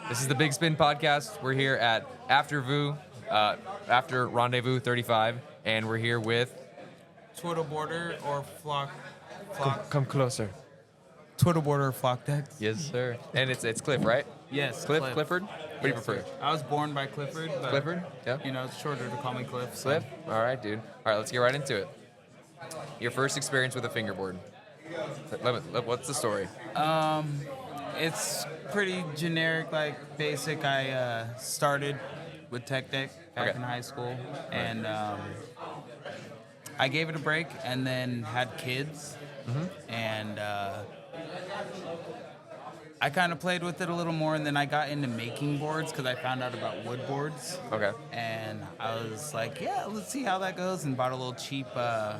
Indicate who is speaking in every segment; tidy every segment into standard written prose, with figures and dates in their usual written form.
Speaker 1: This is the Bigspin podcast. We're here at Vous, after Rendezvous 35, and we're here with...
Speaker 2: Twiddleboarder or flock.
Speaker 1: Come closer.
Speaker 2: Twiddleboarder or flock decks?
Speaker 1: Yes, sir. And it's Cliff, right?
Speaker 2: Yes,
Speaker 1: Clifford? What do you prefer?
Speaker 2: Sir. I was born by Clifford. But,
Speaker 1: Clifford? Yeah.
Speaker 2: You know, it's shorter to call me Cliff. So.
Speaker 1: Cliff? All right, dude. All right, let's get right into it. Your first experience with a fingerboard. What's the story?
Speaker 2: It's pretty generic, like basic. I started with Tech Deck back in high school, and I gave it a break, and then had kids, and I kind of played with it a little more, and then I got into making boards because I found out about wood boards.
Speaker 1: Okay.
Speaker 2: And I was like, yeah, let's see how that goes, and bought a little cheap, the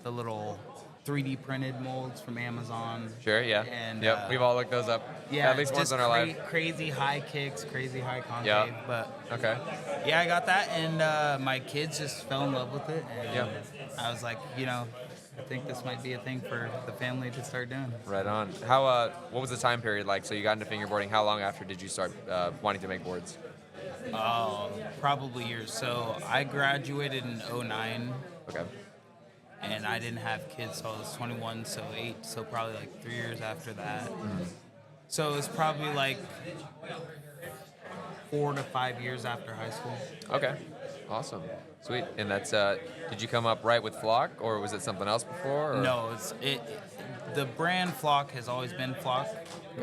Speaker 2: little 3D printed molds from Amazon.
Speaker 1: Sure, yeah.
Speaker 2: And
Speaker 1: yep, we've all looked those up.
Speaker 2: Yeah,
Speaker 1: at least once in our life.
Speaker 2: Crazy high kicks, crazy high concave.
Speaker 1: Yeah.
Speaker 2: But
Speaker 1: okay.
Speaker 2: Yeah, I got that, and my kids just fell in love with it. And
Speaker 1: yeah.
Speaker 2: I was like, you know, I think this might be a thing for the family to start doing.
Speaker 1: Right on. How? What was the time period like? So you got into fingerboarding. How long after did you start wanting to make boards?
Speaker 2: Probably years. So I graduated in 2009.
Speaker 1: Okay.
Speaker 2: And I didn't have kids, so I was 21, so 8, so probably like 3 years after that. So it was probably like 4 to 5 years after high school.
Speaker 1: Okay. Awesome. Sweet. And that's, did you come up right with Flock, or was it something else before? Or?
Speaker 2: No, the brand Flock has always been Flock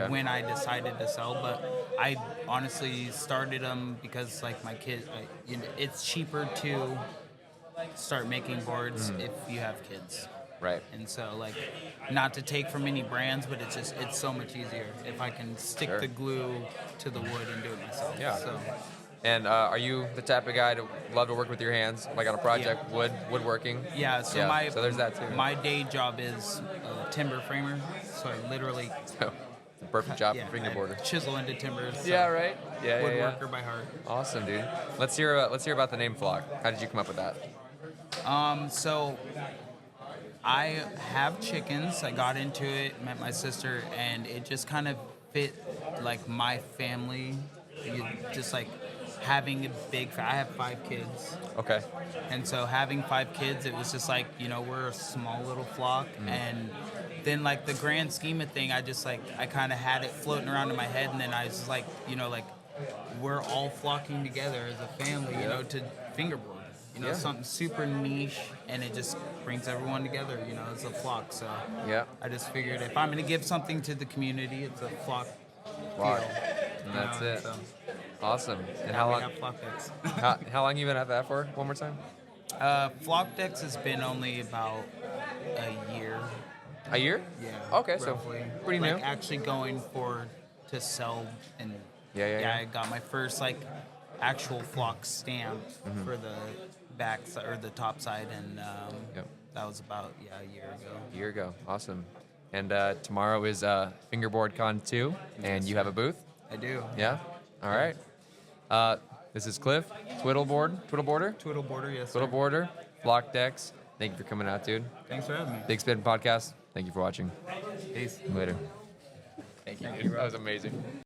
Speaker 2: when I decided to sell, but I honestly started them because like my kids, it's cheaper to start making boards if you have kids.
Speaker 1: Right.
Speaker 2: And so, like, not to take from any brands, but it's so much easier if I can stick the glue to the wood and do it myself.
Speaker 1: Yeah.
Speaker 2: So.
Speaker 1: And are you the type of guy to love to work with your hands, like on a project, woodworking?
Speaker 2: Yeah. So
Speaker 1: so there's that too.
Speaker 2: My day job is a timber framer, so I literally.
Speaker 1: The perfect job for fingerboarder.
Speaker 2: Chisel into timbers. So
Speaker 1: yeah. Right. Yeah.
Speaker 2: Woodworker by heart.
Speaker 1: Awesome, dude. Let's hear about the name Flock. How did you come up with that?
Speaker 2: So I have chickens. I got into it, met my sister, and it just kind of fit like my family. Just like having a I have 5 kids.
Speaker 1: Okay.
Speaker 2: And so having 5 kids, it was just like, you know, we're a small little flock. And then like the grand scheme of thing, I kind of had it floating around in my head. And then I was just like, you know, like we're all flocking together as a family, you know, to fingerboard. You know, something super niche, and it just brings everyone together, you know, it's a flock. So I just figured if I'm going to give something to the community, it's a flock feel.
Speaker 1: And that's it. So. Awesome. And
Speaker 2: how long? We have flock decks.
Speaker 1: how long you been at that for? One more time.
Speaker 2: Flock decks has been only about a year.
Speaker 1: A year?
Speaker 2: Yeah.
Speaker 1: Okay,
Speaker 2: roughly.
Speaker 1: So pretty new.
Speaker 2: Like actually going to sell, and I got my first like actual flock stamp for the back or the top side, and that was about a year ago.
Speaker 1: A year ago. Awesome. And tomorrow is Fingerboard Con 2, and you have a booth?
Speaker 2: I do.
Speaker 1: Yeah? All right. This is Cliff, Twiddleboarder?
Speaker 2: Twiddleboarder, yes, sir.
Speaker 1: Twiddleboarder, Flock Decks. Thank you for coming out, dude.
Speaker 2: Thanks for having me.
Speaker 1: Bigspin Podcast. Thank you for watching.
Speaker 2: Peace.
Speaker 1: Later. Thank you, dude. That was amazing.